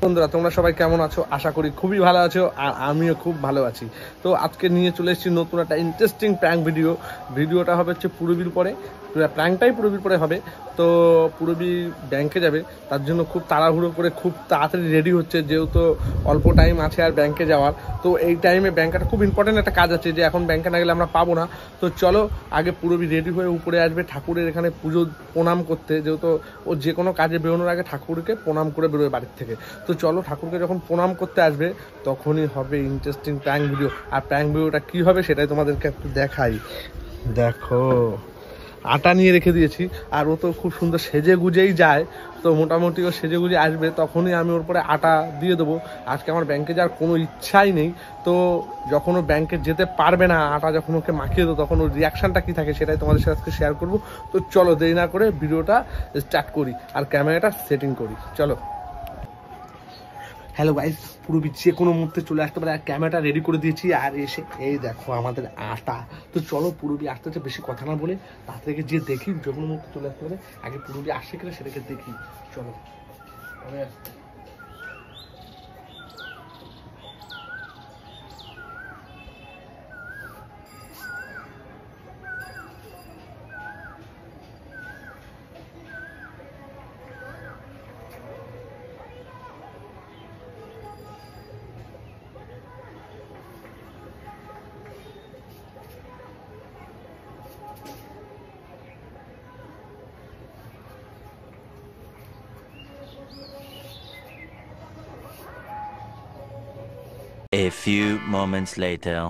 বন্ধুরা তোমরা সবাই কেমন আছো? আশা করি খুবই ভালো আছো, আর আমিও খুব ভালো আছি। তো আজকে নিয়ে চলে এসেছি নতুন একটা ইন্টারেস্টিং প্র্যাঙ্ক ভিডিওটা হবে হচ্ছে পুরবীর পরে, প্র্যাঙ্কটাই পুরবীর পরে হবে। তো পুরবী ব্যাংকে যাবে, তার জন্য খুব তাড়াহুড়ো করে খুব তাড়াতাড়ি রেডি হচ্ছে, যেহেতু অল্প টাইম আছে আর ব্যাংকে যাওয়ার। তো এই টাইমে ব্যাংকটা খুব ইম্পর্টেন্ট একটা কাজ আছে, যে এখন ব্যাংকে না গেলে আমরা পাবো না। তো চলো আগে পুরবী রেডি হয়ে উপরে আসবে ঠাকুরের এখানে পুজো প্রণাম করতে, যেহেতু ও যে কোনো কাজে বেরোনোর আগে ঠাকুরকে প্রণাম করে বেরোবে বাড়ির থেকে। তো চলো ঠাকুরকে যখন প্রণাম করতে আসবে তখনই হবে ইন্টারেস্টিং প্র্যাঙ্ক ভিডিও। আর প্র্যাঙ্ক ভিডিওটা কী হবে সেটাই তোমাদেরকে একটু দেখাই। দেখো আটা নিয়ে রেখে দিয়েছি, আর ও তো খুব সুন্দর সেজে গুজেই যায়। তো মোটামুটি ও সেজে গুজে আসবে, তখনই আমি ওর পরে আটা দিয়ে দেবো। আজকে আমার ব্যাংকে যাওয়ার কোনো ইচ্ছাই নেই। তো যখন ও ব্যাংকে যেতে পারবে না, আটা যখন ওকে মাখিয়ে দেবো, তখন ওর রিয়াকশানটা কী থাকে সেটাই তোমাদের সাথে আজকে শেয়ার করবো। তো চলো দেরি না করে ভিডিওটা স্টার্ট করি আর ক্যামেরাটা সেটিং করি, চলো। হ্যালো গাইস, পুরবী যে কোনো মুহূর্তে চলে আসতে পারে, আর ক্যামেরাটা রেডি করে দিয়েছি। আর এসে এই দেখো আমাদের আটা। তো চলো পুরবী আসতে হচ্ছে, বেশি কথা না বলে তাড়াতাড়ি যে দেখি যে কোনো মুহূর্তে চলে আসতে পারে। আগে পুরবী আসছে কিনা সেটাকে দেখি, চলো। A few moments later.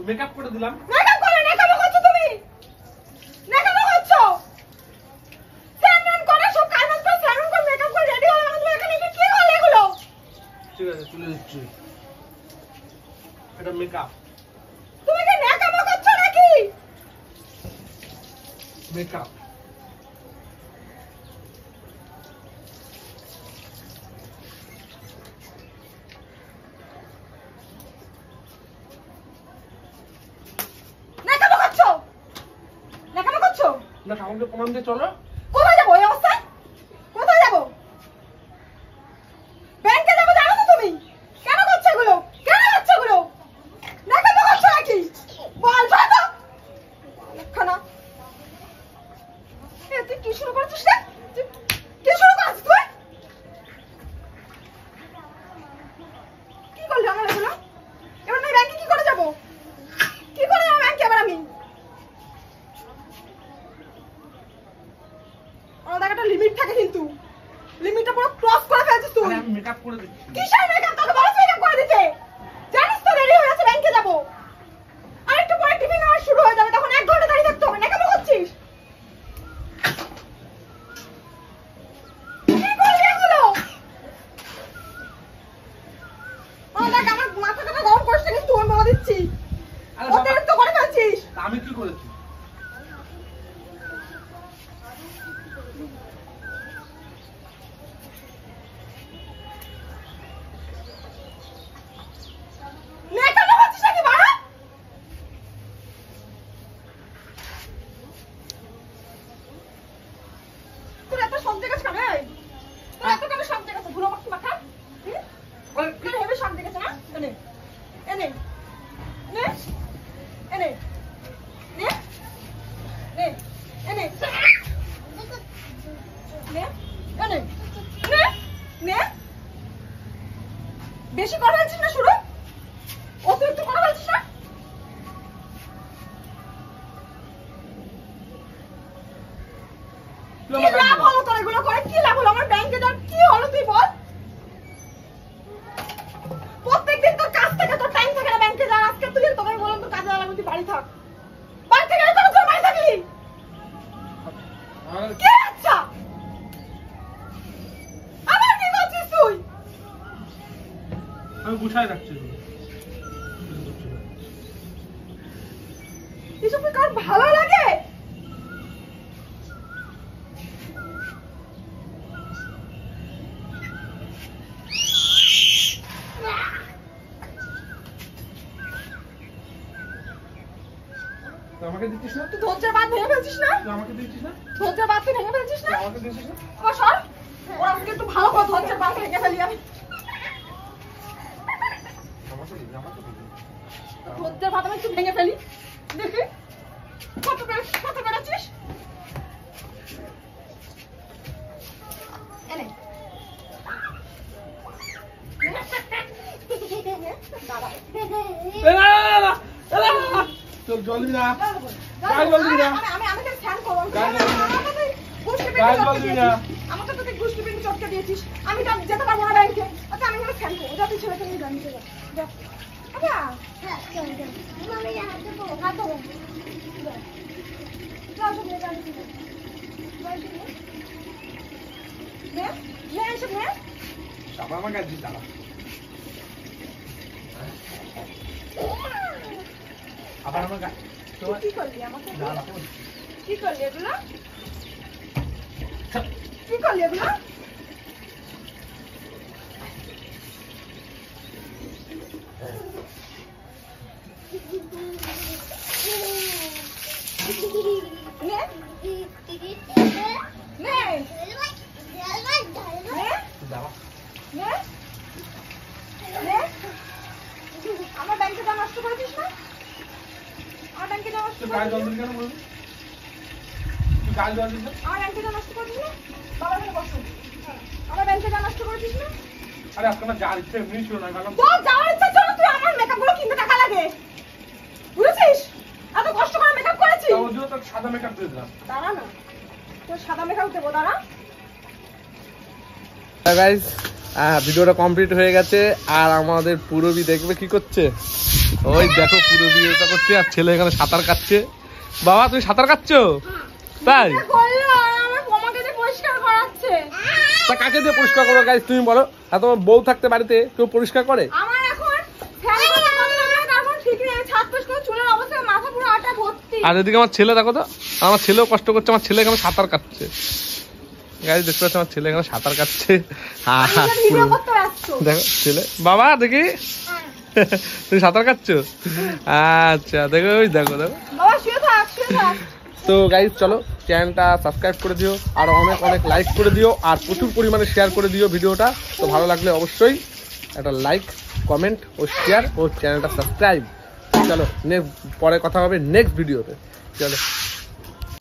Makeup করে দিলাম। মেকআপ করে নেকামো করছো তুমি? নেকামো করছো? স্যান্ডন করে সব কাজ করছো, স্যান্ডন করে মেকআপ করে রেডি হয়ে তুমি এখানে কি করলে এগুলো? ঠিক আছে তুলে দিচ্ছি, এটা মেকআপ। তুমি কি নেকামো করছো নাকি? মেকআপ না, ঠাকুরকে প্রণাম দিয়ে চলো। কোথায় যাবো এই অবস্থায়? কোথায় যাবো? ব্যাংকে যাবো, জানো তো তুমি? কেন করছো এগুলো? কেন করছো এগুলো? নেকামো করছো নাকি? বল তো। খানা তুই কি শুরু করছিস রে? কি শুরু করছিস তুই? কি করলি আমার এগুলো? এবার আমি ব্যাংকে কি করে যাবো? কি করে যাবো ব্যাংকে এবার আমি? আমাদের একটা লিমিট থাকে, কিন্তু লিমিটটা পুরো ক্রস করে ফেলছিস তুই। আমি মেকআপ করে দিচ্ছি। কিসের মেকআপ? তোকে বলেছি মেকআপ করে দিতে। জানিস তো রেডি হয়ে আছে ব্যাংকে যাবো। আর একটু পরে টিফিন আওয়ার শুরু হয়ে যাবে, তখন 1 ঘন্টা দাঁড়িয়ে থাকতে হবে। মেকআপ করছিস? কি করলি এগুলো? আমার মাথাটা গরম করছে, কিন্তু আমি বলে দিচ্ছি অতিরিক্ত করে ফেলছিস। আমি কি করেছি? বেশি করে ফেলছিস না শুরু, অতিরিক্ত করে ফেলছিস না। কি লাভ হলো তোর এগুলো করে? কি লাভ হলো? আমার ব্যাংকে যাওয়ার কি হলো তুই বল? প্রত্যেকদিন তোর কাজ থেকে তোর টাইম থাকে না ব্যাংকে যাওয়ার। আজকে তুই তোকে বললাম তোর কাজে লাগবে, তুই বাড়ি থাক। বাড়ি থেকে তোর তোর বাড়ি থাকলি কি? আচ্ছা আবার কি করছিস তুই? আমি গুছাই রাখছি। এসব কি কার ভালো লাগে? আমাকে দিচ্ছিস না? তুই ধৈর্যের বাঁধ ভেঙে ফেলছিস না? আমাকে দিচ্ছিস না? ধৈর্যের বাঁধ তুই ভেঙে ফেলছিস না? আমাকে দিচ্ছিস না? ও সর, ওরা আজকে একটু ভালো করে ধৈর্যের বাঁধ ভেঙে ফেলি আমি। ধৈর্যের বাঁধ আমি একটু ভেঙে ফেলি, দেখি কত পেরেছিস। এনে দাঁড়া। চল জল দিবি না। আমি তোকে ফ্যান করবো। আমাকে তোকে গুষ্টি পিন্ডি চটকে দিয়েছিস। আমি যেতে পারবো না ব্যাংকে। আচ্ছা আমি এখানে ফ্যান করবো। যা তুই ছেলেকে নিয়ে ব্যাংকে যা। আচ্ছা আমার কাছে দাঁড়া। আবার আমার কি করলি আমাকে? কি করলি এগুলো? কি করলি এগুলো? আমার ব্যাংকে যা নষ্ট করেছিস না? আমার ব্যাংকে যা নষ্ট গায়ে জল দিবি কেন বলবি? তুই গায়ে জল দিবি? আমার ব্যাংকে যা নষ্ট করেছিস না? বাবার কাছে বসো। আমার ব্যাংকে যা নষ্ট করেছিস না? আরে আজকে আমার যার ইচ্ছে এমনি ছিল না। তোর যাওয়ার ইচ্ছার জন্য তুই আমার মেকআপ গুলো কিনতে টাকা লাগে, বুঝেছিস? এত কষ্ট করে মেকআপ করেছি। ওর জন্য তোর সাদা মেকআপ দিয়ে দিলাম। দাঁড়া না, তোর সাদা মেকআপ দেবো, দাঁড়া। গাইস ভিডিওটা কমপ্লিট হয়ে গেছে। আর আমাদের পুরবি দেখবে কি করছে। ওই দেখো পুরবি এটা করছে, আর ছেলে এখানে সাঁতার কাটছে। বাবা তুমি সাঁতার কাটছো? তাই আমার বোমাকে দিয়ে পরিষ্কার করাচ্ছে। তা কাকে দিয়ে পরিষ্কার করো গাইস তুমি বলো? আর তোমার বউ থাকতে বাড়িতে কেউ পরিষ্কার করে? আমার এখন ফ্যান করতে ভালো লাগে না, তারপর ঠিক নেই। ছাদ পরিষ্কার করে চুলের অবস্থা, মাথা পুরো আটা ভর্তি। আর এদিকে আমার ছেলে দেখো তো, আমার ছেলেও কষ্ট করছে। আমার ছেলে এখানে সাঁতার কাটছে। গাইস দেখতে পাচ্ছ আমার ছেলে এখানে সাঁতার কাটছে। ভিডিও করতে ব্যস্ত। দেখো ছেলে, বাবা দেখি তুমি সাঁতার কাটছো? আচ্ছা দেখো, ওই দেখো দেখো। বাবা শুয়ে থাক, শুয়ে থাক। তো গাইস চলো চ্যানেলটা সাবস্ক্রাইব করে দিও, আর অনেক অনেক লাইক করে দিও, আর প্রচুর পরিমাণে শেয়ার করে দিও ভিডিওটা। তো ভালো লাগলে অবশ্যই একটা লাইক, কমেন্ট ও শেয়ার ও চ্যানেলটা সাবস্ক্রাইব। চলো পরে কথা হবে নেক্সট ভিডিওতে। চলো।